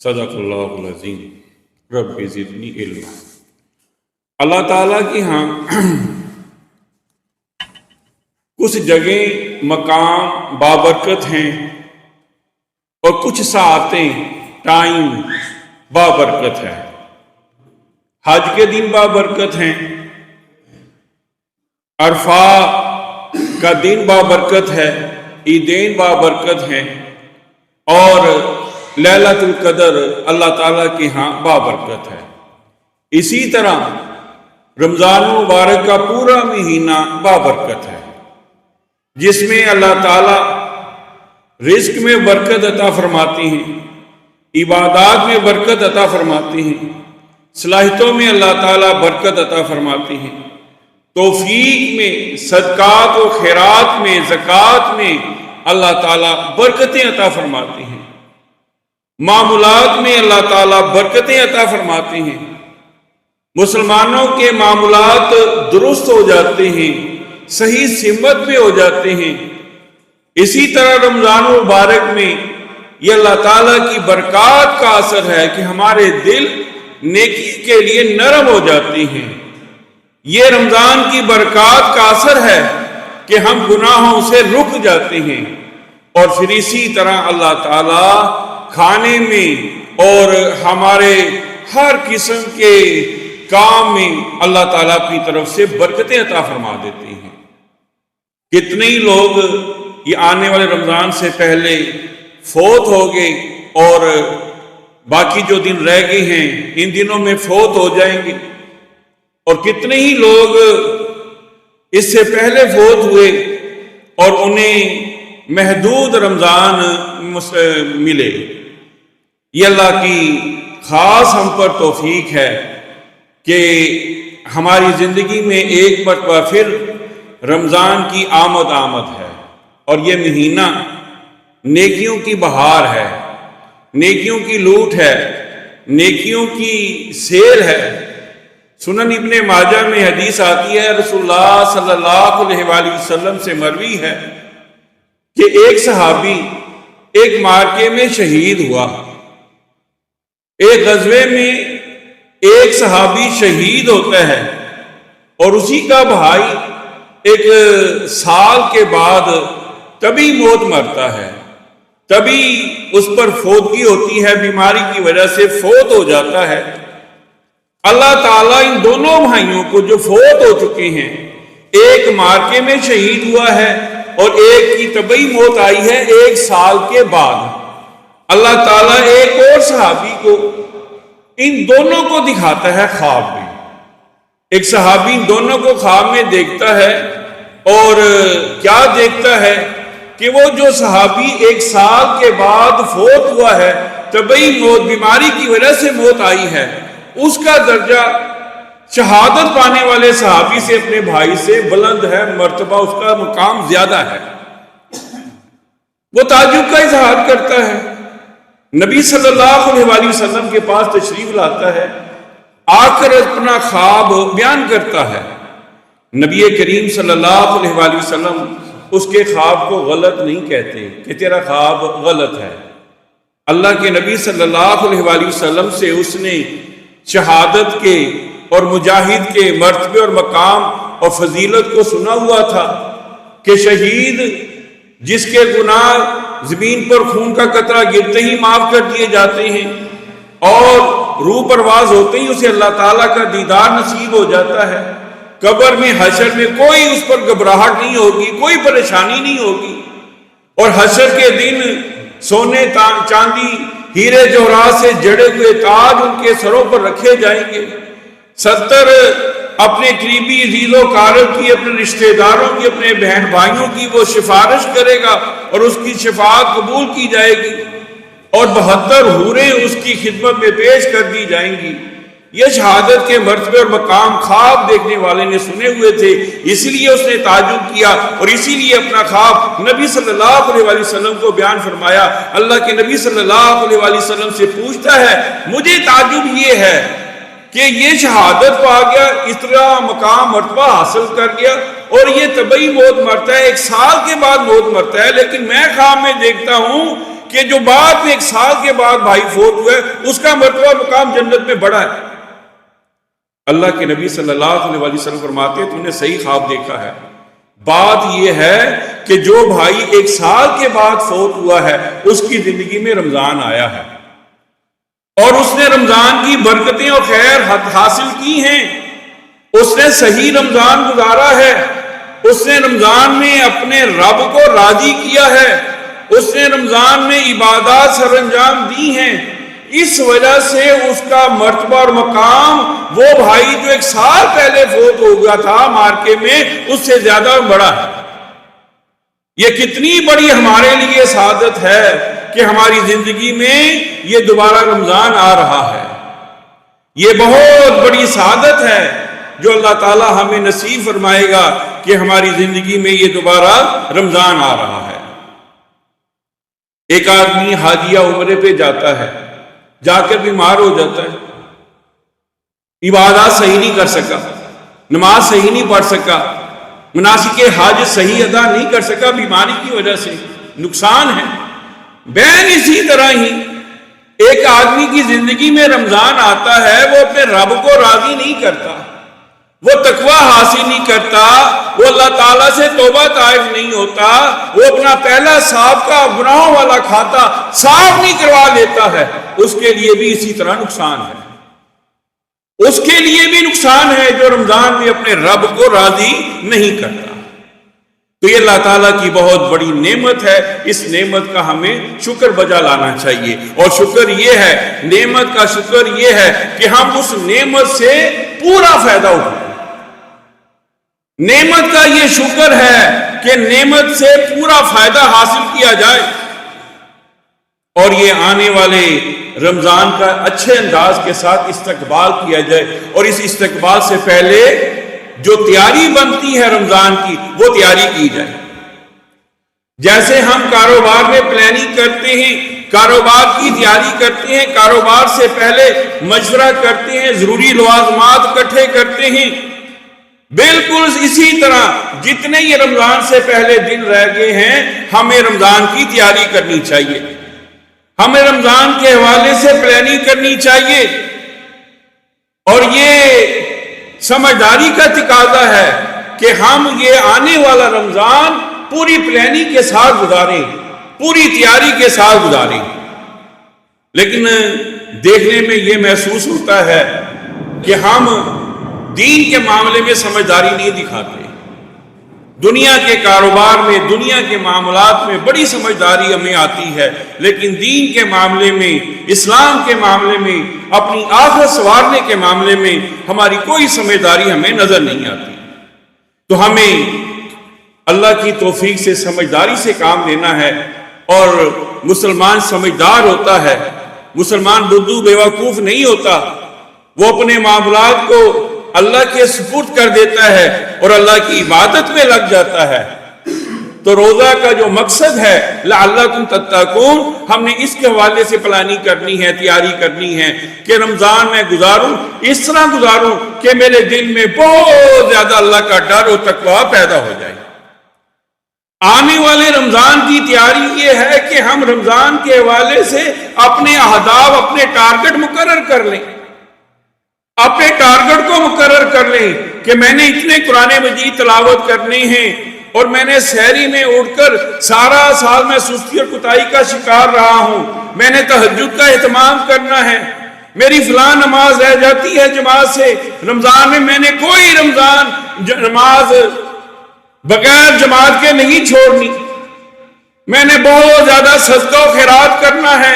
صدق اللہ العظیم رب زدنی علما۔ اللہ تعالیٰ کی ہاں کچھ جگہیں مقام بابرکت ہیں اور کچھ ساعتیں ٹائم بابرکت ہے۔ حج کے دن بابرکت ہیں، عرفہ کا دن بابرکت ہے، عیدین بابرکت ہیں، اور لیلۃ القدر اللہ تعالیٰ کے ہاں بابرکت ہے۔ اسی طرح رمضان المبارک کا پورا مہینہ بابرکت ہے، جس میں اللہ تعالیٰ رزق میں برکت عطا فرماتی ہیں، عبادات میں برکت عطا فرماتی ہیں، صلاحیتوں میں اللہ تعالیٰ برکت عطا فرماتی ہیں، توفیق میں، صدقات و خیرات میں، زکوٰۃ میں اللہ تعالیٰ برکتیں عطا فرماتی ہیں، معاملات میں اللہ تعالیٰ برکتیں عطا فرماتی ہیں، مسلمانوں کے معاملات درست ہو جاتے ہیں، صحیح سمت میں ہو جاتے ہیں۔ اسی طرح رمضان المبارک میں یہ اللہ تعالیٰ کی برکات کا اثر ہے کہ ہمارے دل نیکی کے لیے نرم ہو جاتے ہیں۔ یہ رمضان کی برکات کا اثر ہے کہ ہم گناہوں سے رک جاتے ہیں، اور پھر اسی طرح اللہ تعالیٰ کھانے میں اور ہمارے ہر قسم کے کام میں اللہ تعالیٰ کی طرف سے برکتیں عطا فرما دیتے ہیں۔ کتنے ہی لوگ یہ آنے والے رمضان سے پہلے فوت ہو گئے، اور باقی جو دن رہ گئے ہیں ان دنوں میں فوت ہو جائیں گے، اور کتنے ہی لوگ اس سے پہلے فوت ہوئے اور انہیں محدود رمضان ملے۔ یہ اللہ کی خاص ہم پر توفیق ہے کہ ہماری زندگی میں ایک مرتبہ پھر رمضان کی آمد ہے، اور یہ مہینہ نیکیوں کی بہار ہے، نیکیوں کی لوٹ ہے، نیکیوں کی سیر ہے۔ سنن ابن ماجہ میں حدیث آتی ہے، رسول اللہ صلی اللہ علیہ وآلہ وسلم سے مروی ہے کہ ایک صحابی ایک معرکے میں شہید ہوا۔ ایک غزوے میں ایک صحابی شہید ہوتا ہے، اور اسی کا بھائی ایک سال کے بعد تبھی موت مرتا ہے، تبھی اس پر فوتگی ہوتی ہے، بیماری کی وجہ سے فوت ہو جاتا ہے۔ اللہ تعالیٰ ان دونوں بھائیوں کو جو فوت ہو چکے ہیں، ایک معرکے میں شہید ہوا ہے اور ایک کی طبعی موت آئی ہے 1 سال کے بعد، اللہ تعالیٰ ایک اور صحابی کو ان دونوں کو دکھاتا ہے خواب میں۔ ایک صحابی ان دونوں کو خواب میں دیکھتا ہے، اور کیا دیکھتا ہے کہ وہ جو صحابی 1 سال کے بعد فوت ہوا ہے، طبعی موت، بیماری کی وجہ سے موت آئی ہے، اس کا درجہ شہادت پانے والے صحابی سے، اپنے بھائی سے بلند ہے، مرتبہ اس کا مقام زیادہ ہے۔ وہ تعجب کا اظہار کرتا ہے، نبی صلی اللہ علیہ وآلہ وسلم کے پاس تشریف لاتا ہے، آ کر اپنا خواب بیان کرتا ہے۔ نبی کریم صلی اللہ علیہ وآلہ وسلم اس کے خواب کو غلط نہیں کہتے کہ تیرا خواب غلط ہے۔ اللہ کے نبی صلی اللہ علیہ وآلہ وسلم سے اس نے شہادت کے اور مجاہد کے مرتبے اور مقام اور فضیلت کو سنا ہوا تھا کہ شہید جس کے گناہ زمین پر خون کا قطرہ گرتے ہی معاف کر دیے جاتے ہیں، اور روح پرواز ہوتے ہی اسے اللہ تعالیٰ کا دیدار نصیب ہو جاتا ہے، قبر میں حشر میں کوئی اس پر گھبراہٹ نہیں ہوگی، کوئی پریشانی نہیں ہوگی، اور حشر کے دن سونے چاندی ہیرے جوہرات سے جڑے ہوئے تاج ان کے سروں پر رکھے جائیں گے۔ 70 اپنے قریبی عزیز و اقارب کی، اپنے رشتہ داروں کی، اپنے بہن بھائیوں کی وہ سفارش کرے گا اور اس کی شفاعت قبول کی جائے گی، اور 72 حوریں اس کی خدمت میں پیش کر دی جائیں گی۔ یہ شہادت کے مرتبے اور مقام خواب دیکھنے والے نے سنے ہوئے تھے، اسی لیے اس نے تعجب کیا، اور اسی لیے اپنا خواب نبی صلی اللہ علیہ وآلہ وسلم کو بیان فرمایا۔ اللہ کے نبی صلی اللہ علیہ وآلہ وسلم سے پوچھتا ہے، مجھے تعجب یہ ہے کہ یہ شہادت پا گیا، اس طرح مقام مرتبہ حاصل کر گیا، اور یہ طبعی موت مرتا ہے، 1 سال کے بعد موت مرتا ہے، لیکن میں خواب میں دیکھتا ہوں کہ جو بعد میں 1 سال کے بعد بھائی فوت ہوا ہے اس کا مرتبہ مقام جنت میں بڑا ہے۔ اللہ کے نبی صلی اللہ علیہ وسلم فرماتے ہیں تم نے صحیح خواب دیکھا ہے، بات یہ ہے کہ جو بھائی 1 سال کے بعد فوت ہوا ہے اس کی زندگی میں رمضان آیا ہے اور اس نے رمضان کی برکتیں اور خیر حاصل کی ہیں، اس نے صحیح رمضان گزارا ہے، اس نے رمضان میں اپنے رب کو راضی کیا ہے، اس نے رمضان میں عبادات سر انجام دی ہیں، اس وجہ سے اس کا مرتبہ اور مقام وہ بھائی جو 1 سال پہلے فوت ہو گیا تھا مارکے میں اس سے زیادہ بڑا ہے۔ یہ کتنی بڑی ہمارے لیے سعادت ہے کہ ہماری زندگی میں یہ دوبارہ رمضان آ رہا ہے۔ یہ بہت بڑی سعادت ہے جو اللہ تعالی ہمیں نصیب فرمائے گا کہ ہماری زندگی میں یہ دوبارہ رمضان آ رہا ہے۔ ایک آدمی حاجیہ عمرے پہ جاتا ہے، جا کر بیمار ہو جاتا ہے، عبادات صحیح نہیں کر سکا، نماز صحیح نہیں پڑھ سکا، مناسک حج صحیح ادا نہیں کر سکا، بیماری کی وجہ سے نقصان ہے۔ بین اسی طرح ہی ایک آدمی کی زندگی میں رمضان آتا ہے، وہ اپنے رب کو راضی نہیں کرتا، وہ تقوی حاصل نہیں کرتا، وہ اللہ تعالیٰ سے توبہ طائف نہیں ہوتا، وہ اپنا پہلا سابقہ گناہوں والا کھاتا صاف نہیں کروا لیتا ہے، اس کے لیے بھی اسی طرح نقصان ہے۔ اس کے لیے بھی نقصان ہے جو رمضان میں اپنے رب کو راضی نہیں کرتا۔ تو یہ اللہ تعالیٰ کی بہت بڑی نعمت ہے، اس نعمت کا ہمیں شکر بجا لانا چاہیے، اور شکر یہ ہے، نعمت کا شکر یہ ہے کہ ہم اس نعمت سے پورا فائدہ اٹھائیں۔ نعمت کا یہ شکر ہے کہ نعمت سے پورا فائدہ حاصل کیا جائے، اور یہ آنے والے رمضان کا اچھے انداز کے ساتھ استقبال کیا جائے، اور اس استقبال سے پہلے جو تیاری بنتی ہے رمضان کی وہ تیاری کی جائے۔ جیسے ہم کاروبار میں پلاننگ کرتے ہیں، کاروبار کی تیاری کرتے ہیں، کاروبار سے پہلے مشورہ کرتے ہیں، ضروری لوازمات اکٹھے کرتے ہیں، بالکل اسی طرح جتنے یہ رمضان سے پہلے دن رہ گئے ہیں ہمیں رمضان کی تیاری کرنی چاہیے، ہمیں رمضان کے حوالے سے پلاننگ کرنی چاہیے، اور یہ سمجھداری کا تقاضا ہے کہ ہم یہ آنے والا رمضان پوری پلاننگ کے ساتھ گزاریں، پوری تیاری کے ساتھ گزاریں۔ لیکن دیکھنے میں یہ محسوس ہوتا ہے کہ ہم دین کے معاملے میں سمجھداری نہیں دکھاتے۔ دنیا کے کاروبار میں، دنیا کے معاملات میں بڑی سمجھداری ہمیں آتی ہے، لیکن دین کے معاملے میں، اسلام کے معاملے میں، اپنی آخرت سنوارنے کے معاملے میں ہماری کوئی سمجھداری ہمیں نظر نہیں آتی۔ تو ہمیں اللہ کی توفیق سے سمجھداری سے کام لینا ہے، اور مسلمان سمجھدار ہوتا ہے، مسلمان بدو بیوقوف نہیں ہوتا، وہ اپنے معاملات کو اللہ کے سپرد کر دیتا ہے اور اللہ کی عبادت میں لگ جاتا ہے۔ تو روزہ کا جو مقصد ہے لعلکم تتقون، ہم نے اس کے حوالے سے پلاننگ کرنی ہے، تیاری کرنی ہے کہ رمضان میں گزاروں، اس طرح گزاروں کہ میرے دل میں بہت زیادہ اللہ کا ڈر اور تقوی پیدا ہو جائے۔ آنے والے رمضان کی تیاری یہ ہے کہ ہم رمضان کے حوالے سے اپنے اہداف، اپنے ٹارگٹ مقرر کر لیں، اپنے ٹارگٹ کو مقرر کر لیں کہ میں نے اتنے قرآن مجید تلاوت کرنے ہیں، اور میں نے سحری میں اٹھ کر سارا سال میں سستی اور کوتاہی کا شکار رہا ہوں، میں نے تہجد کا اہتمام کرنا ہے، میری فلاں نماز رہ جاتی ہے جماعت سے، رمضان میں نے کوئی رمضان نماز بغیر جماعت کے نہیں چھوڑنی، میں نے بہت زیادہ صدقہ و خیرات کرنا ہے،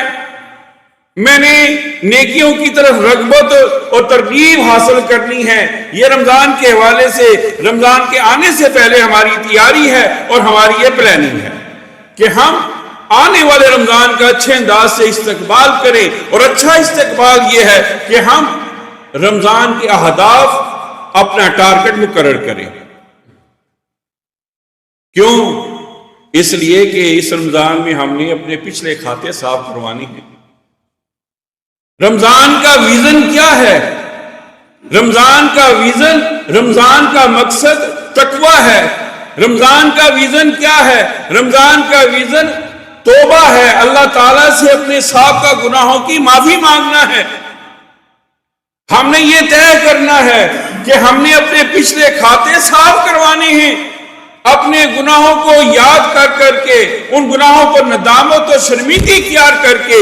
میں نے نیکیوں کی طرف رغبت اور ترغیب حاصل کرنی ہے۔ یہ رمضان کے حوالے سے رمضان کے آنے سے پہلے ہماری تیاری ہے اور ہماری یہ پلاننگ ہے کہ ہم آنے والے رمضان کا اچھے انداز سے استقبال کریں، اور اچھا استقبال یہ ہے کہ ہم رمضان کے اہداف، اپنا ٹارگٹ مقرر کریں۔ کیوں؟ اس لیے کہ اس رمضان میں ہم نے اپنے پچھلے کھاتے صاف کروانے ہیں۔ رمضان کا ویژن کیا ہے؟ رمضان کا ویژن، رمضان کا مقصد تقوی ہے۔ رمضان کا ویژن کیا ہے؟ رمضان کا ویژن توبہ ہے، اللہ تعالیٰ سے اپنے سابقہ گناہوں کی معافی مانگنا ہے۔ ہم نے یہ طے کرنا ہے کہ ہم نے اپنے پچھلے کھاتے صاف کروانے ہیں، اپنے گناہوں کو یاد کر کر کے، ان گناہوں پر ندامت اور شرمندگی اختیار کر کے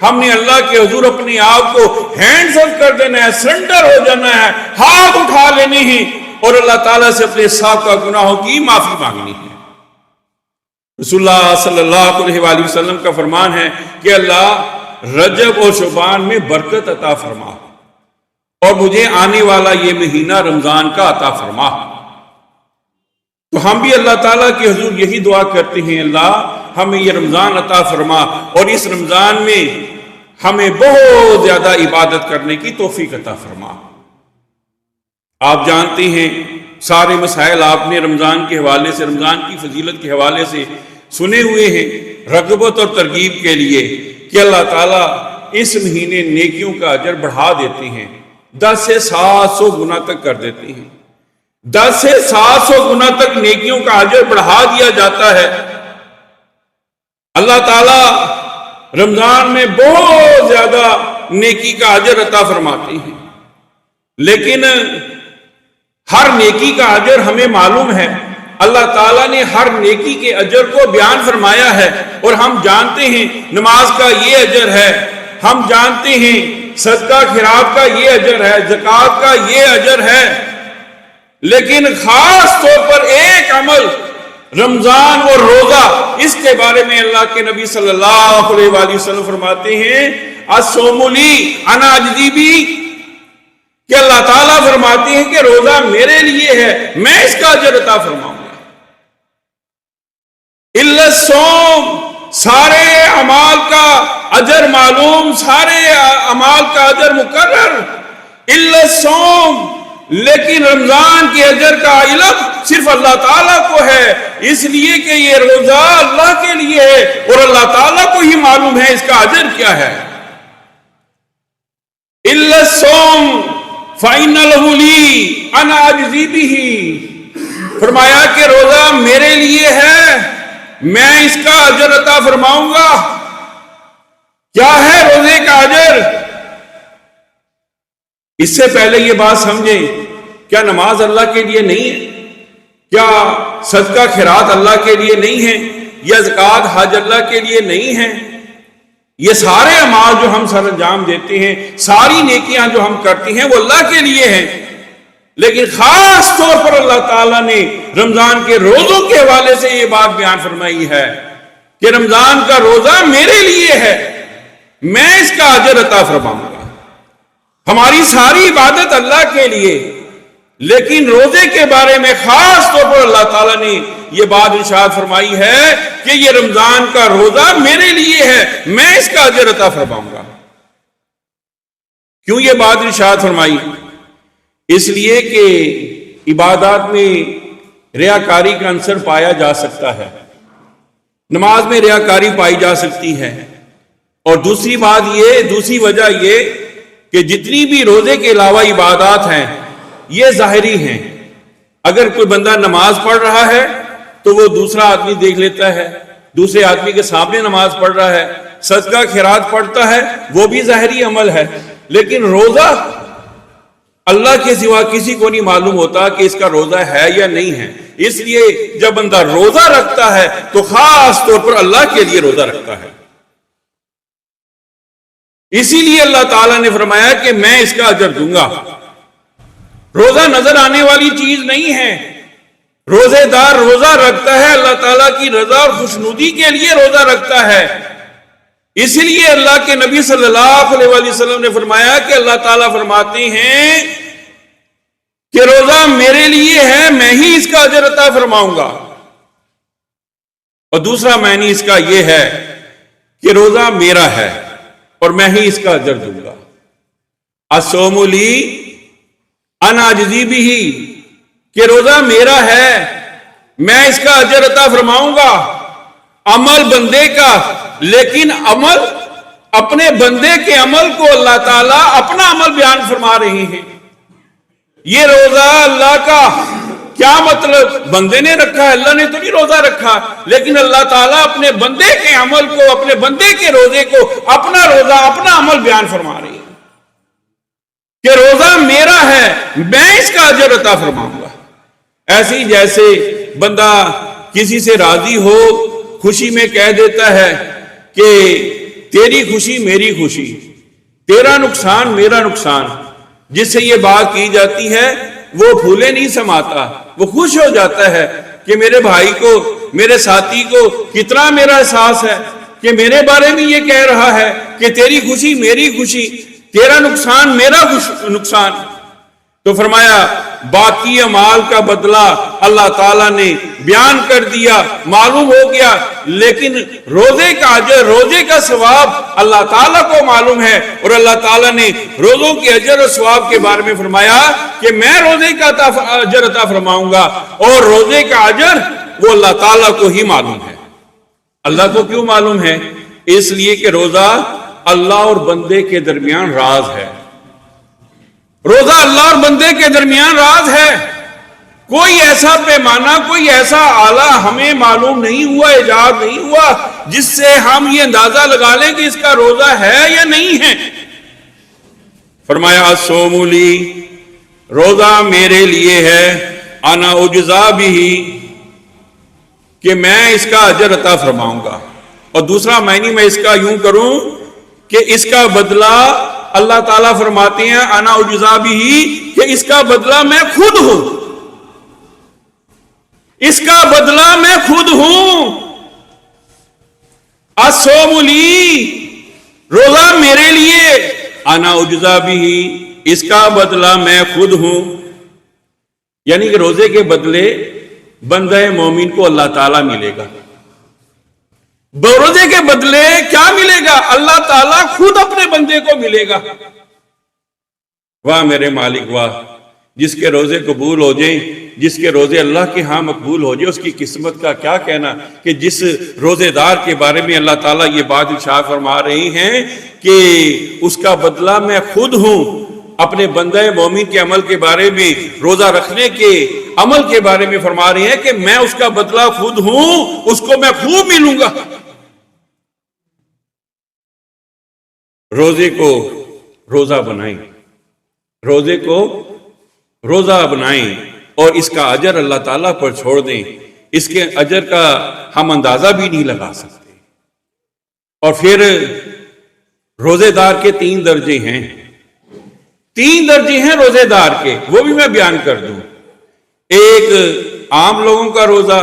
ہم نے اللہ کے حضور اپنے آپ کو ہینڈز اپ کر دینا ہے، سرنڈر ہو جانا ہے، ہاتھ اٹھا لینے ہیں اور اللہ تعالیٰ سے اپنے سابقہ گناہوں کی معافی مانگنی ہے۔ رسول اللہ صلی اللہ علیہ وآلہ وسلم کا فرمان ہے کہ اللہ رجب اور شعبان میں برکت عطا فرما اور مجھے آنے والا یہ مہینہ رمضان کا عطا فرما۔ تو ہم بھی اللہ تعالیٰ کے حضور یہی دعا کرتے ہیں، اللہ ہمیں یہ رمضان عطا فرما اور اس رمضان میں ہمیں بہت زیادہ عبادت کرنے کی توفیق عطا فرما۔ آپ جانتے ہیں سارے مسائل آپ نے رمضان کے حوالے سے، رمضان کی فضیلت کے حوالے سے سنے ہوئے ہیں، رغبت اور ترغیب کے لیے کہ اللہ تعالیٰ اس مہینے نیکیوں کا اجر بڑھا دیتے ہیں، 10 سے 700 گنا تک کر دیتے ہیں، 10 سے 700 گنا تک نیکیوں کا اجر بڑھا دیا جاتا ہے۔ اللہ تعالیٰ رمضان میں بہت زیادہ نیکی کا اجر عطا فرماتے ہیں، لیکن ہر نیکی کا اجر ہمیں معلوم ہے، اللہ تعالیٰ نے ہر نیکی کے اجر کو بیان فرمایا ہے، اور ہم جانتے ہیں نماز کا یہ اجر ہے، ہم جانتے ہیں صدقہ خیرات کا یہ اجر ہے، زکوٰۃ کا یہ اجر ہے، لیکن خاص طور پر ایک عمل رمضان اور روزہ، اس کے بارے میں اللہ کے نبی صلی اللہ علیہ وآلہ وسلم فرماتے ہیں الصوم لی انا اجزی بہ، کہ اللہ تعالیٰ فرماتے ہیں کہ روزہ میرے لیے ہے، میں اس کا اجر عطا فرماؤں گا۔ الا الصوم، سارے اعمال کا اجر معلوم، سارے اعمال کا اجر مقرر، الا الصوم، لیکن رمضان کے اجر کا علم صرف اللہ تعالیٰ کو ہے، اس لیے کہ یہ روزہ اللہ کے لیے ہے اور اللہ تعالیٰ کو ہی معلوم ہے اس کا اجر کیا ہے۔ الا الصوم فإن له لي أنا أجزي به، فرمایا کہ روزہ میرے لیے ہے، میں اس کا اجر عطا فرماؤں گا۔ کیا ہے روزے کا اجر؟ اس سے پہلے یہ بات سمجھیں، کیا نماز اللہ کے لیے نہیں ہے؟ کیا صدقہ خیرات اللہ کے لیے نہیں ہے؟ یا زکوٰۃ حج اللہ کے لیے نہیں ہے؟ یہ سارے اعمال جو ہم سر انجام دیتے ہیں، ساری نیکیاں جو ہم کرتے ہیں، وہ اللہ کے لیے ہیں، لیکن خاص طور پر اللہ تعالیٰ نے رمضان کے روزوں کے حوالے سے یہ بات بیان فرمائی ہے کہ رمضان کا روزہ میرے لیے ہے، میں اس کا اجر عطا فرماؤں گا۔ ہماری ساری عبادت اللہ کے لیے، لیکن روزے کے بارے میں خاص طور پر اللہ تعالیٰ نے یہ بات ارشاد فرمائی ہے کہ یہ رمضان کا روزہ میرے لیے ہے، میں اس کا اجر عطا فرماؤں گا۔ کیوں یہ بات ارشاد فرمائی؟ اس لیے کہ عبادات میں ریاکاری کا عنصر پایا جا سکتا ہے، نماز میں ریاکاری پائی جا سکتی ہے، اور دوسری وجہ یہ کہ جتنی بھی روزے کے علاوہ عبادات ہیں یہ ظاہری ہیں۔ اگر کوئی بندہ نماز پڑھ رہا ہے تو وہ دوسرا آدمی دیکھ لیتا ہے، دوسرے آدمی کے سامنے نماز پڑھ رہا ہے، صدقہ خیرات پڑھتا ہے، وہ بھی ظاہری عمل ہے، لیکن روزہ اللہ کے سوا کسی کو نہیں معلوم ہوتا کہ اس کا روزہ ہے یا نہیں ہے۔ اس لیے جب بندہ روزہ رکھتا ہے تو خاص طور پر اللہ کے لیے روزہ رکھتا ہے۔ اسی لیے اللہ تعالیٰ نے فرمایا کہ میں اس کا اجر دوں گا۔ روزہ نظر آنے والی چیز نہیں ہے، روزے دار روزہ رکھتا ہے اللہ تعالیٰ کی رضا اور خوشنودی کے لیے روزہ رکھتا ہے۔ اسی لیے اللہ کے نبی صلی اللہ علیہ وآلہ وسلم نے فرمایا کہ اللہ تعالیٰ فرماتے ہیں کہ روزہ میرے لیے ہے، میں ہی اس کا اجر عطا فرماؤں گا۔ اور دوسرا معنی اس کا یہ ہے کہ روزہ میرا ہے اور میں ہی اس کا اجر دوں گا۔ الصوم لی انا اجزی بہ، کہ روزہ میرا ہے، میں اس کا اجر عطا فرماؤں گا۔ عمل بندے کا، لیکن عمل اپنے بندے کے عمل کو اللہ تعالیٰ اپنا عمل بیان فرما رہے ہیں۔ یہ روزہ اللہ کا کیا مطلب؟ بندے نے رکھا ہے، اللہ نے تو نہیں روزہ رکھا، لیکن اللہ تعالیٰ اپنے بندے کے عمل کو، اپنے بندے کے روزے کو، اپنا روزہ، اپنا عمل بیان فرما رہی ہے کہ روزہ میرا ہے، میں اس کا اجر عطا فرماؤں گا۔ ایسے ہی جیسے بندہ کسی سے راضی ہو، خوشی میں کہہ دیتا ہے کہ تیری خوشی میری خوشی، تیرا نقصان میرا نقصان، جس سے یہ بات کی جاتی ہے وہ پھولے نہیں سماتا، وہ خوش ہو جاتا ہے کہ میرے بھائی کو، میرے ساتھی کو کتنا میرا احساس ہے کہ میرے بارے میں یہ کہہ رہا ہے کہ تیری خوشی میری خوشی، تیرا نقصان میرا نقصان۔ تو فرمایا باقی اعمال کا بدلہ اللہ تعالیٰ نے بیان کر دیا، معلوم ہو گیا، لیکن روزے کا اجر، روزے کا ثواب اللہ تعالیٰ کو معلوم ہے، اور اللہ تعالیٰ نے روزوں کے اجر اور ثواب کے بارے میں فرمایا کہ میں روزے کا اجر عطا فرماؤں گا، اور روزے کا اجر وہ اللہ تعالیٰ کو ہی معلوم ہے۔ اللہ کو کیوں معلوم ہے؟ اس لیے کہ روزہ اللہ اور بندے کے درمیان راز ہے۔ روزہ اللہ اور بندے کے درمیان راز ہے۔ کوئی ایسا پیمانہ، کوئی ایسا آلہ ہمیں معلوم نہیں ہوا، ایجاد نہیں ہوا جس سے ہم یہ اندازہ لگا لیں کہ اس کا روزہ ہے یا نہیں ہے۔ فرمایا الصوم لی، روزہ میرے لیے ہے، انا اجزا بھی، کہ میں اس کا اجر عطا فرماؤں گا۔ اور دوسرا معنی میں اس کا یوں کروں کہ اس کا بدلہ اللہ تعالیٰ فرماتے ہیں انا اجزا بھی، کہ اس کا بدلہ میں خود ہوں، اس کا بدلہ میں خود ہوں۔ الصوم لی، روزہ میرے لیے، انا اجزا بھی، اس کا بدلہ میں خود ہوں۔ یعنی کہ روزے کے بدلے بندہ مومن کو اللہ تعالیٰ ملے گا۔ روزے کے بدلے کیا ملے گا؟ اللہ تعالیٰ خود اپنے بندے کو ملے گا۔ واہ میرے مالک واہ، جس کے روزے قبول ہو جائیں، جس کے روزے اللہ کے ہاں مقبول ہو جائے، اس کی قسمت کا کیا کہنا کہ جس روزے دار کے بارے میں اللہ تعالیٰ یہ بات ارشاد فرما رہی ہیں کہ اس کا بدلہ میں خود ہوں۔ اپنے بندہ مومن کے عمل کے بارے میں، روزہ رکھنے کے عمل کے بارے میں فرما رہی ہیں کہ میں اس کا بدلہ خود ہوں، اس کو میں خوب ملوں گا۔ روزے کو روزہ بنائیں، روزے کو روزہ بنائیں، اور اس کا اجر اللہ تعالیٰ پر چھوڑ دیں۔ اس کے اجر کا ہم اندازہ بھی نہیں لگا سکتے۔ اور پھر روزے دار کے 3 درجے ہیں، 3 درجے ہیں روزے دار کے، وہ بھی میں بیان کر دوں۔ ایک عام لوگوں کا روزہ،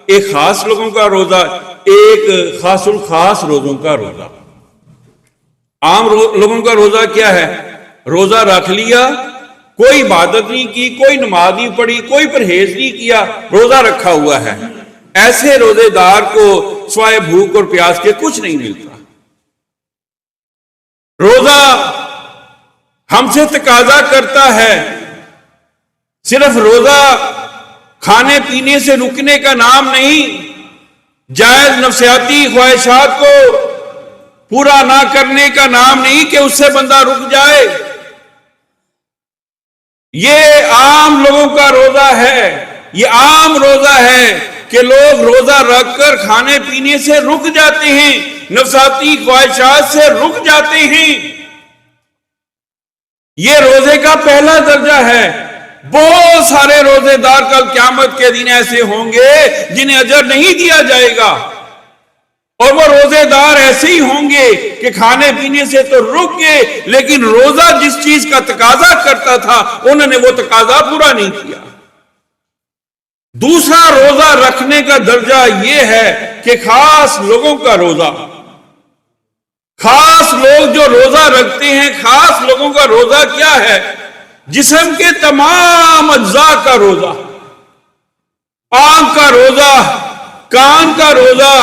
ایک خاص لوگوں کا روزہ، ایک خاص الخاص روزوں کا روزہ۔ عام لوگوں کا روزہ کیا ہے؟ روزہ رکھ لیا، کوئی عبادت نہیں کی، کوئی نماز نہیں پڑھی، کوئی پرہیز نہیں کیا، روزہ رکھا ہوا ہے۔ ایسے روزے دار کو سوائے بھوک اور پیاس کے کچھ نہیں ملتا۔ روزہ ہم سے تقاضا کرتا ہے، صرف روزہ کھانے پینے سے رکنے کا نام نہیں، جائز نفسیاتی خواہشات کو پورا نہ کرنے کا نام نہیں کہ اس سے بندہ رک جائے۔ یہ عام لوگوں کا روزہ ہے، یہ عام روزہ ہے کہ لوگ روزہ رکھ کر کھانے پینے سے رک جاتے ہیں، نفسیاتی خواہشات سے رک جاتے ہیں۔ یہ روزے کا پہلا درجہ ہے۔ بہت سارے روزے دار کل قیامت کے دن ایسے ہوں گے جنہیں اجر نہیں دیا جائے گا، اور وہ روزے دار ایسے ہی ہوں گے کہ کھانے پینے سے تو رک گئے، لیکن روزہ جس چیز کا تقاضا کرتا تھا انہوں نے وہ تقاضا پورا نہیں کیا۔ دوسرا روزہ رکھنے کا درجہ یہ ہے کہ خاص لوگوں کا روزہ، خاص لوگ جو روزہ رکھتے ہیں، خاص لوگوں کا روزہ کیا ہے؟ جسم کے تمام اجزاء کا روزہ، آنکھ کا روزہ، کان کا روزہ،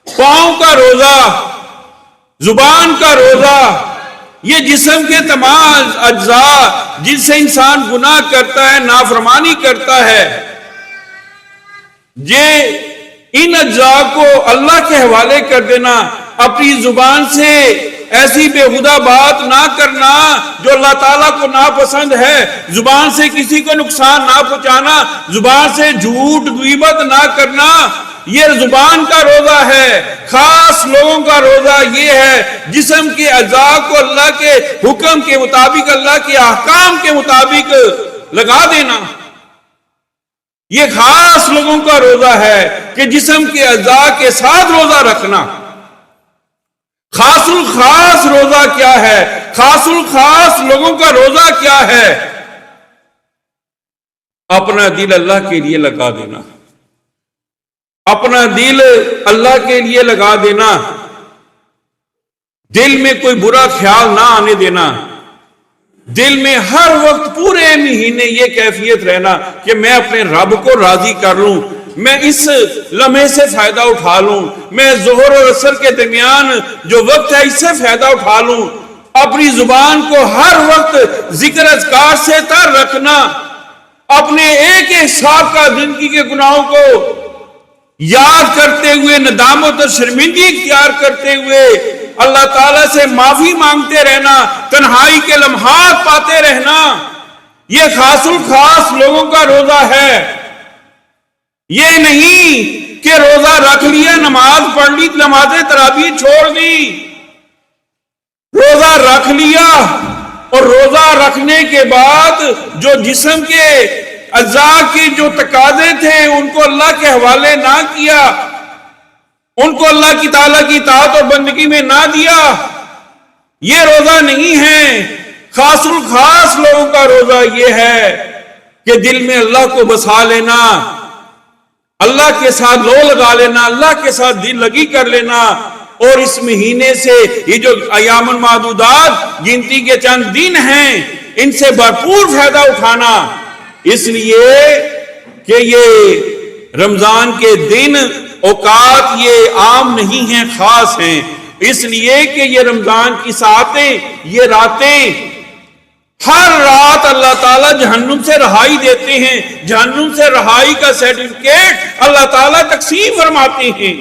پاؤں کا روزہ، زبان کا روزہ، یہ جسم کے تمام اجزاء جن سے انسان گناہ کرتا ہے، نافرمانی کرتا ہے، یہ ان اجزاء کو اللہ کے حوالے کر دینا، اپنی زبان سے ایسی بےہودہ بات نہ کرنا جو اللہ تعالیٰ کو ناپسند ہے، زبان سے کسی کو نقصان نہ پہنچانا، زبان سے جھوٹ غیبت نہ کرنا، یہ زبان کا روزہ ہے۔ خاص لوگوں کا روزہ یہ ہے جسم کے اعضاء کو اللہ کے حکم کے مطابق، اللہ کے احکام کے مطابق لگا دینا۔ یہ خاص لوگوں کا روزہ ہے کہ جسم کے اعضاء کے ساتھ روزہ رکھنا۔ خاص الخاص روزہ کیا ہے؟ خاص الخاص لوگوں کا روزہ کیا ہے؟ اپنا دل اللہ کے لیے لگا دینا، اپنا دل اللہ کے لیے لگا دینا، دل میں کوئی برا خیال نہ آنے دینا، دل میں ہر وقت پورے مہینے یہ کیفیت رہنا کہ میں اپنے رب کو راضی کر لوں، میں اس لمحے سے فائدہ اٹھا لوں، میں ظہر اور عصر کے درمیان جو وقت ہے اس سے فائدہ اٹھا لوں۔ اپنی زبان کو ہر وقت ذکر اذکار سے تر رکھنا، اپنے ایک ایک سابقہ زندگی کے گناہوں کو یاد کرتے ہوئے ندامت اور شرمندگی اختیار کرتے ہوئے اللہ تعالیٰ سے معافی مانگتے رہنا، تنہائی کے لمحات پاتے رہنا، یہ خاص الخاص لوگوں کا روزہ ہے۔ یہ نہیں کہ روزہ رکھ لیا، نماز پڑھ لی، نماز تراویح چھوڑ دی، روزہ رکھ لیا اور روزہ رکھنے کے بعد جو جسم کے اعضاء کے جو تقاضے تھے ان کو اللہ کے حوالے نہ کیا، ان کو اللہ کی تعالیٰ کی اطاعت اور بندگی میں نہ دیا، یہ روزہ نہیں ہے۔ خاص الخاص لوگوں کا روزہ یہ ہے کہ دل میں اللہ کو بسا لینا، اللہ کے ساتھ لو لگا لینا، اللہ کے ساتھ دل لگی کر لینا، اور اس مہینے سے یہ جو ایام المعدودات گنتی کے چند دن ہیں ان سے بھرپور فائدہ اٹھانا، اس لیے کہ یہ رمضان کے دن اوقات یہ عام نہیں ہیں، خاص ہیں، اس لیے کہ یہ رمضان کی ساعتیں، یہ راتیں، ہر رات اللہ تعالیٰ جہنم سے رہائی دیتے ہیں، جہنم سے رہائی کا سرٹیفکیٹ اللہ تعالیٰ تقسیم فرماتے ہیں۔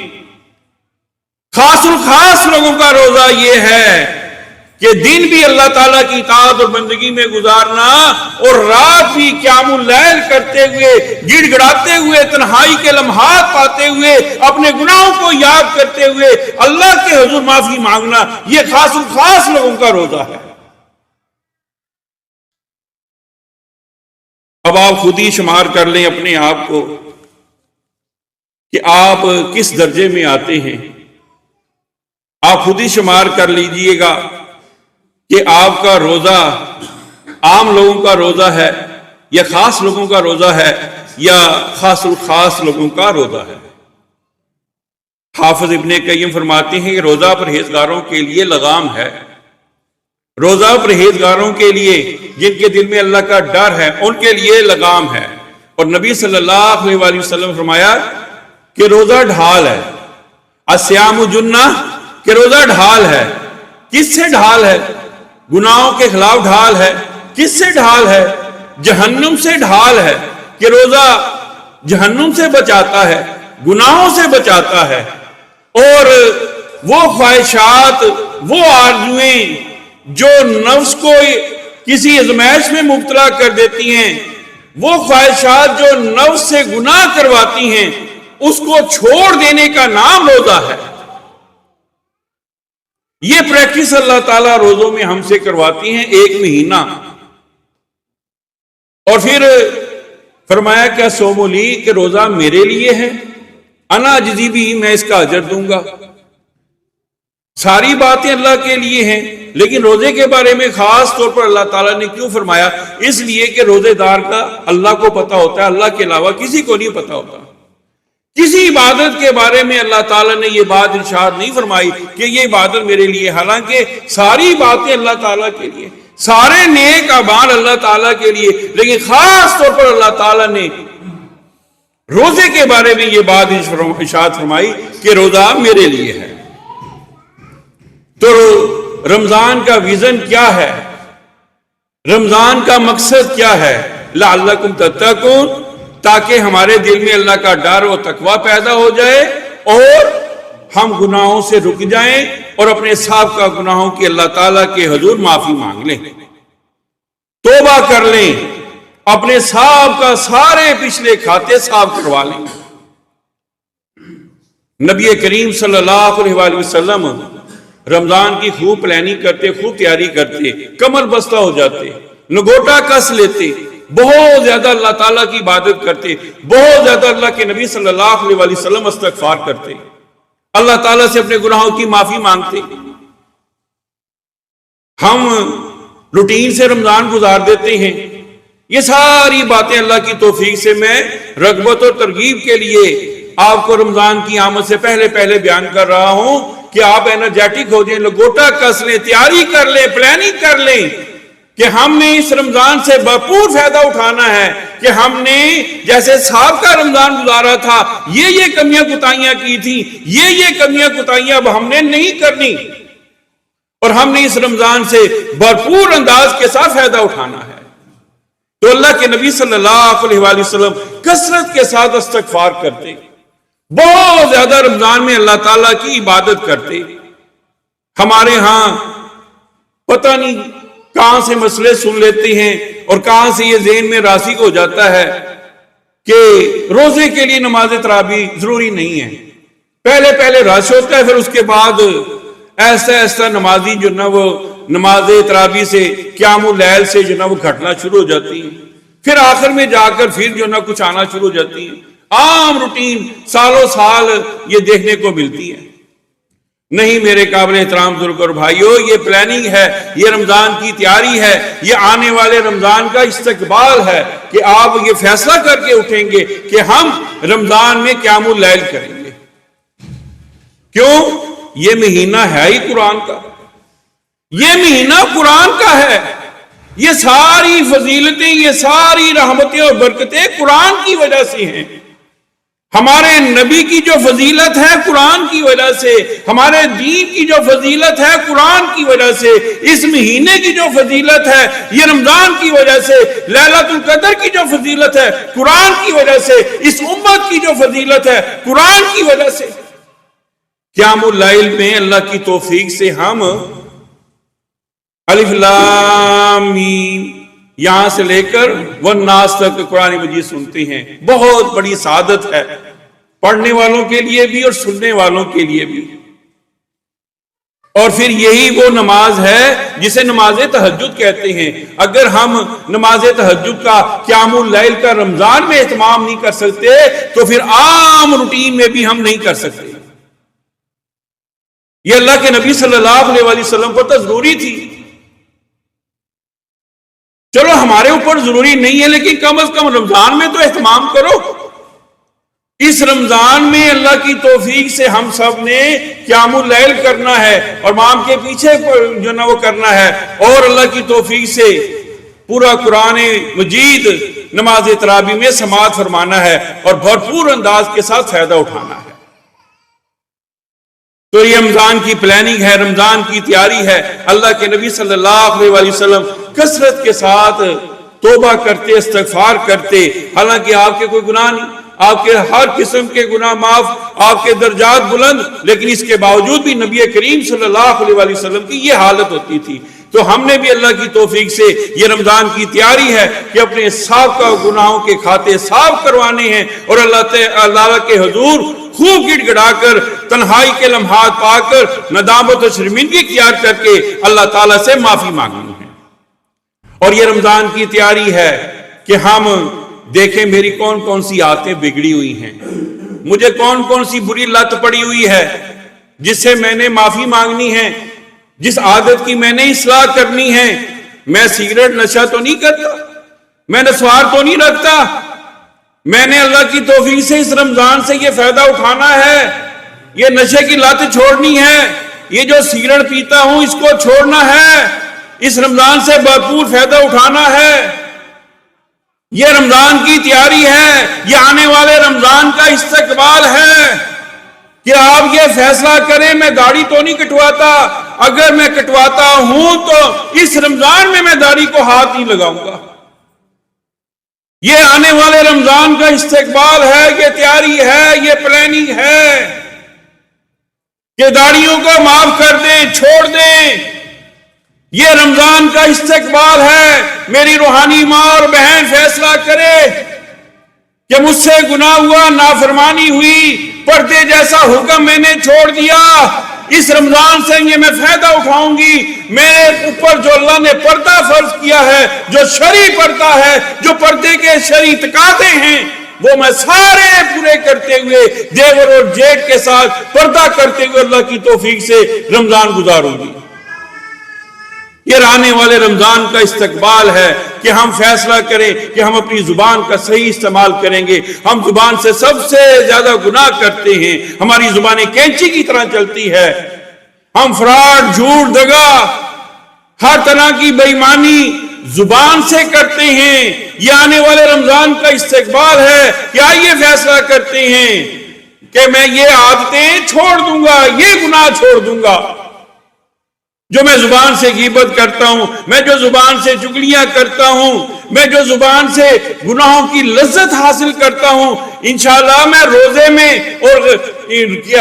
خاص الخاص لوگوں کا روزہ یہ ہے کہ دن بھی اللہ تعالیٰ کی اطاعت اور بندگی میں گزارنا اور رات بھی قیام اللیل کرتے ہوئے، گڑ گڑاتے ہوئے، تنہائی کے لمحات پاتے ہوئے، اپنے گناہوں کو یاد کرتے ہوئے اللہ کے حضور معافی مانگنا، یہ خاص الخاص لوگوں کا روزہ ہے۔ اب آپ خود ہی شمار کر لیں اپنے آپ کو کہ آپ کس درجے میں آتے ہیں، آپ خود ہی شمار کر لیجئے گا کہ آپ کا روزہ عام لوگوں کا روزہ ہے یا خاص لوگوں کا روزہ ہے یا خاص الخاص لوگوں کا روزہ ہے۔ حافظ ابن قیم فرماتے ہیں کہ روزہ پرہیزگاروں کے لیے لگام ہے، روزہ پرہیزگاروں کے لیے جن کے دل میں اللہ کا ڈر ہے ان کے لیے لگام ہے۔ اور نبی صلی اللہ علیہ وآلہ وسلم فرمایا کہ روزہ ڈھال ہے، الصیام جنہ، کہ روزہ ڈھال ہے۔ کس سے ڈھال ہے؟ گناہوں کے خلاف ڈھال ہے۔ کس سے ڈھال ہے؟ جہنم سے ڈھال ہے، کہ روزہ جہنم سے بچاتا ہے، گناہوں سے بچاتا ہے، اور وہ خواہشات، وہ آرزویں جو نفس کو کسی ازمائش میں مبتلا کر دیتی ہیں، وہ خواہشات جو نفس سے گناہ کرواتی ہیں، اس کو چھوڑ دینے کا نام روزہ ہے۔ یہ پریکٹس اللہ تعالیٰ روزوں میں ہم سے کرواتی ہیں 1 مہینہ، اور پھر فرمایا کیا سوم لی، کہ روزہ میرے لیے ہے، انا اجزی بھی، میں اس کا اجر دوں گا۔ ساری باتیں اللہ کے لیے ہیں، لیکن روزے کے بارے میں خاص طور پر اللہ تعالیٰ نے کیوں فرمایا؟ اس لیے کہ روزے دار کا اللہ کو پتا ہوتا ہے، اللہ کے علاوہ کسی کو نہیں پتا ہوتا۔ کسی عبادت کے بارے میں اللہ تعالیٰ نے یہ بات ارشاد نہیں فرمائی کہ یہ عبادت میرے لیے، حالانکہ ساری باتیں اللہ تعالیٰ کے لیے، سارے نیک اعمال اللہ تعالیٰ کے لیے، لیکن خاص طور پر اللہ تعالیٰ نے روزے کے بارے میں یہ بات ارشاد فرمائی کہ روزہ میرے لیے ہے۔ تو رمضان کا ویژن کیا ہے؟ رمضان کا مقصد کیا ہے؟ لعلکم تتقون، تاکہ ہمارے دل میں اللہ کا ڈر و تقوی پیدا ہو جائے اور ہم گناہوں سے رک جائیں اور اپنے سابقہ گناہوں کی اللہ تعالیٰ کے حضور معافی مانگ لیں، توبہ کر لیں، اپنے سابقہ سارے پچھلے کھاتے صاف کروا لیں۔ نبی کریم صلی اللہ علیہ وآلہ وسلم رمضان کی خوب پلاننگ کرتے، خوب تیاری کرتے، کمر بستہ ہو جاتے، لنگوٹا کس لیتے، بہت زیادہ اللہ تعالیٰ کی عبادت کرتے، بہت زیادہ اللہ کے نبی صلی اللہ علیہ وآلہ وسلم استغفار کرتے، اللہ تعالیٰ سے اپنے گناہوں کی معافی مانگتے۔ ہم روٹین سے رمضان گزار دیتے ہیں۔ یہ ساری باتیں اللہ کی توفیق سے میں رغبت اور ترغیب کے لیے آپ کو رمضان کی آمد سے پہلے بیان کر رہا ہوں کہ آپ انرجیٹک ہو جائیں، لگوٹا کس لیں، تیاری کر لیں، پلاننگ کر لیں کہ ہم نے اس رمضان سے بھرپور فائدہ اٹھانا ہے، کہ ہم نے جیسے سابقہ رمضان گزارا تھا یہ کمیاں کوتاہیاں کی تھی، یہ کمیاں کوتاہیاں اب ہم نے نہیں کرنی، اور ہم نے اس رمضان سے بھرپور انداز کے ساتھ فائدہ اٹھانا ہے۔ تو اللہ کے نبی صلی اللہ علیہ وآلہ وسلم کثرت کے ساتھ استغفار کرتے، بہت زیادہ رمضان میں اللہ تعالیٰ کی عبادت کرتے۔ ہمارے ہاں پتہ نہیں کہاں سے مسئلے سن لیتے ہیں اور کہاں سے یہ ذہن میں راسخ ہو جاتا ہے کہ روزے کے لیے نماز تراویح ضروری نہیں ہے۔ پہلے رش ہوتا ہے، پھر اس کے بعد ایسا نمازی جو نا وہ نماز تراویح سے قیام اللیل سے جو نا وہ گھٹنا شروع ہو جاتی ہیں، پھر آخر میں جا کر پھر جو نا کچھ آنا شروع ہو جاتی ہیں۔ عام روٹین سالوں سال یہ دیکھنے کو ملتی ہے۔ نہیں میرے قابل احترام بزرگ اور بھائیو، یہ پلاننگ ہے، یہ رمضان کی تیاری ہے، یہ آنے والے رمضان کا استقبال ہے کہ آپ یہ فیصلہ کر کے اٹھیں گے کہ ہم رمضان میں قیام اللیل کریں گے۔ کیوں؟ یہ مہینہ ہے ہی قرآن کا، یہ مہینہ قرآن کا ہے، یہ ساری فضیلتیں، یہ ساری رحمتیں اور برکتیں قرآن کی وجہ سے ہیں۔ ہمارے نبی کی جو فضیلت ہے قرآن کی وجہ سے، ہمارے دین کی جو فضیلت ہے قرآن کی وجہ سے، اس مہینے کی جو فضیلت ہے یہ رمضان کی وجہ سے، لیلۃ القدر کی جو فضیلت ہے قرآن کی وجہ سے، اس امت کی جو فضیلت ہے قرآن کی وجہ سے۔ قیام اللیل میں اللہ کی توفیق سے ہم الف لام میم یہاں سے لے کر والناس تک قرآن مجید سنتے ہیں، بہت بڑی سعادت ہے پڑھنے والوں کے لیے بھی اور سننے والوں کے لیے بھی۔ اور پھر یہی وہ نماز ہے جسے نماز تہجد کہتے ہیں۔ اگر ہم نماز تہجد کا قیام اللیل کا رمضان میں اہتمام نہیں کر سکتے تو پھر عام روٹین میں بھی ہم نہیں کر سکتے۔ یہ اللہ کے نبی صلی اللہ علیہ وآلہ وسلم کو تو ضروری تھی۔ چلو ہمارے اوپر ضروری نہیں ہے لیکن کم از کم رمضان میں تو اہتمام کرو۔ اس رمضان میں اللہ کی توفیق سے ہم سب نے قیام اللیل کرنا ہے اور امام کے پیچھے جو نا وہ کرنا ہے، اور اللہ کی توفیق سے پورا قرآن مجید نماز تراویح میں سماعت فرمانا ہے اور بھرپور انداز کے ساتھ فائدہ اٹھانا ہے۔ تو یہ رمضان کی پلاننگ ہے، رمضان کی تیاری ہے۔ اللہ کے نبی صلی اللہ علیہ وآلہ وسلم کثرت کے ساتھ توبہ کرتے، استغفار کرتے، حالانکہ آپ کے کوئی گناہ نہیں، آپ کے ہر قسم کے گناہ معاف، آپ کے درجات بلند، لیکن اس کے باوجود بھی نبی کریم صلی اللہ علیہ وآلہ وسلم کی یہ حالت ہوتی تھی۔ تو ہم نے بھی اللہ کی توفیق سے یہ رمضان کی تیاری ہے کہ اپنے سابقہ گناہوں کے کھاتے صاف کروانے ہیں اور اللہ تعالیٰ کے حضور خوب گڑ گڑا کر، تنہائی کے لمحات پا کر، ندامت و شرمندگی اختیار کر کے اللہ تعالیٰ سے معافی مانگنی ہے۔ اور یہ رمضان کی تیاری ہے کہ ہم دیکھیں میری کون کون سی عادتیں بگڑی ہوئی ہیں، مجھے کون کون سی بری لت پڑی ہوئی ہے جس سے میں نے معافی مانگنی ہے، جس عادت کی میں نے اصلاح کرنی ہے۔ میں سگریٹ نشہ تو نہیں کرتا، میں نسوار تو نہیں رکھتا، میں نے اللہ کی توفیق سے اس رمضان سے یہ فائدہ اٹھانا ہے، یہ نشے کی لت چھوڑنی ہے، یہ جو سگریٹ پیتا ہوں اس کو چھوڑنا ہے، اس رمضان سے بھرپور فائدہ اٹھانا ہے۔ یہ رمضان کی تیاری ہے، یہ آنے والے رمضان کا استقبال ہے کہ آپ یہ فیصلہ کریں میں داڑھی تو نہیں کٹواتا، اگر میں کٹواتا ہوں تو اس رمضان میں داڑھی کو ہاتھ نہیں لگاؤں گا۔ یہ آنے والے رمضان کا استقبال ہے، یہ تیاری ہے، یہ پلاننگ ہے۔ کہ داڑیوں کو معاف کر دیں، چھوڑ دیں۔ یہ رمضان کا استقبال ہے۔ میری روحانی ماں اور بہن فیصلہ کرے کہ مجھ سے گناہ ہوا، نافرمانی ہوئی، پردے جیسا حکم میں نے چھوڑ دیا، اس رمضان سے یہ میں فائدہ اٹھاؤں گی۔ میرے اوپر جو اللہ نے پردہ فرض کیا ہے، جو شرعی پردہ ہے، جو پردے کے شرعی تقاضے ہیں، وہ میں سارے پورے کرتے ہوئے دیور اور جیٹ کے ساتھ پردہ کرتے ہوئے اللہ کی توفیق سے رمضان گزاروں گی۔ یہ آنے والے رمضان کا استقبال ہے کہ ہم فیصلہ کریں کہ ہم اپنی زبان کا صحیح استعمال کریں گے۔ ہم زبان سے سب سے زیادہ گناہ کرتے ہیں، ہماری زبانیں کینچی کی طرح چلتی ہے۔ ہم فراڈ، جھوٹ، دغا، ہر طرح کی بے ایمانی زبان سے کرتے ہیں۔ یہ آنے والے رمضان کا استقبال ہے کہ آئیے فیصلہ کرتے ہیں کہ میں یہ عادتیں چھوڑ دوں گا، یہ گناہ چھوڑ دوں گا جو میں زبان سے غیبت کرتا ہوں، میں جو زبان سے چگلیاں کرتا ہوں، میں جو زبان سے گناہوں کی لذت حاصل کرتا ہوں۔ انشاءاللہ میں روزے میں اور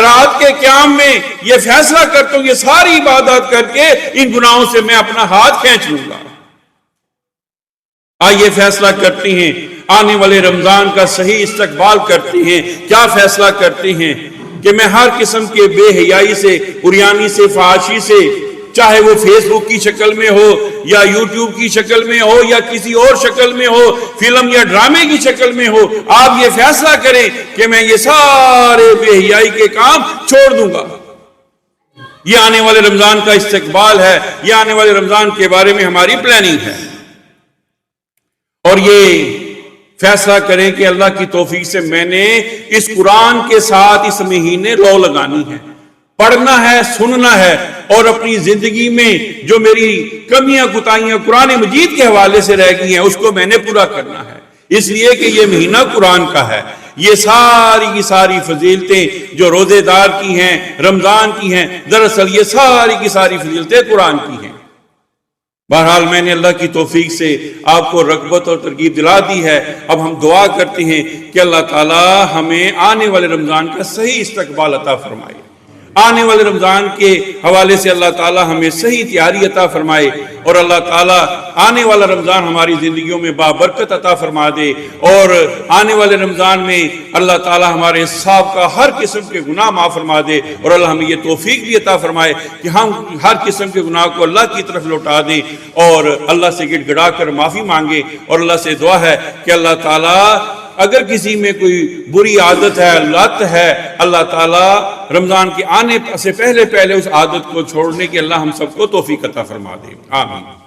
رات کے قیام میں یہ فیصلہ کرتا ہوں، یہ ساری عبادات کر کے ان گناہوں سے میں اپنا ہاتھ کھینچ لوں گا۔ آئیے فیصلہ کرتے ہیں، آنے والے رمضان کا صحیح استقبال کرتے ہیں۔ کیا فیصلہ کرتے ہیں کہ میں ہر قسم کے بے حیائی سے، عریانی سے، فحاشی سے، چاہے وہ فیس بک کی شکل میں ہو یا یوٹیوب کی شکل میں ہو یا کسی اور شکل میں ہو، فلم یا ڈرامے کی شکل میں ہو، آپ یہ فیصلہ کریں کہ میں یہ سارے بے حیائی کے کام چھوڑ دوں گا۔ یہ آنے والے رمضان کا استقبال ہے، یہ آنے والے رمضان کے بارے میں ہماری پلاننگ ہے۔ اور یہ فیصلہ کریں کہ اللہ کی توفیق سے میں نے اس قرآن کے ساتھ اس مہینے لو لگانی ہے، پڑھنا ہے، سننا ہے، اور اپنی زندگی میں جو میری کمیاں کوتاہیاں قرآن مجید کے حوالے سے رہ گئی ہیں اس کو میں نے پورا کرنا ہے۔ اس لیے کہ یہ مہینہ قرآن کا ہے۔ یہ ساری کی ساری فضیلتیں جو روزے دار کی ہیں، رمضان کی ہیں، دراصل یہ ساری کی ساری فضیلتیں قرآن کی ہیں۔ بہرحال میں نے اللہ کی توفیق سے آپ کو رغبت اور ترغیب دلا دی ہے۔ اب ہم دعا کرتے ہیں کہ اللہ تعالی ہمیں آنے والے رمضان کا صحیح استقبال عطا فرمائے۔ آنے والے رمضان کے حوالے سے اللہ تعالی ہمیں صحیح تیاری عطا فرمائے، اور اللہ تعالی آنے والا رمضان ہماری زندگیوں میں بابرکت عطا فرما دے، اور آنے والے رمضان میں اللہ تعالی ہمارے سابقہ ہر قسم کے گناہ معاف فرما دے، اور اللہ ہمیں یہ توفیق بھی عطا فرمائے کہ ہم ہر قسم کے گناہ کو اللہ کی طرف لوٹا دیں اور اللہ سے گڑ گڑا کر معافی مانگے۔ اور اللہ سے دعا ہے کہ اللہ تعالی اگر کسی میں کوئی بری عادت ہے، لت ہے، اللہ تعالیٰ رمضان کے آنے سے پہلے اس عادت کو چھوڑنے کے اللہ ہم سب کو توفیق عطا فرما دے۔ آمین۔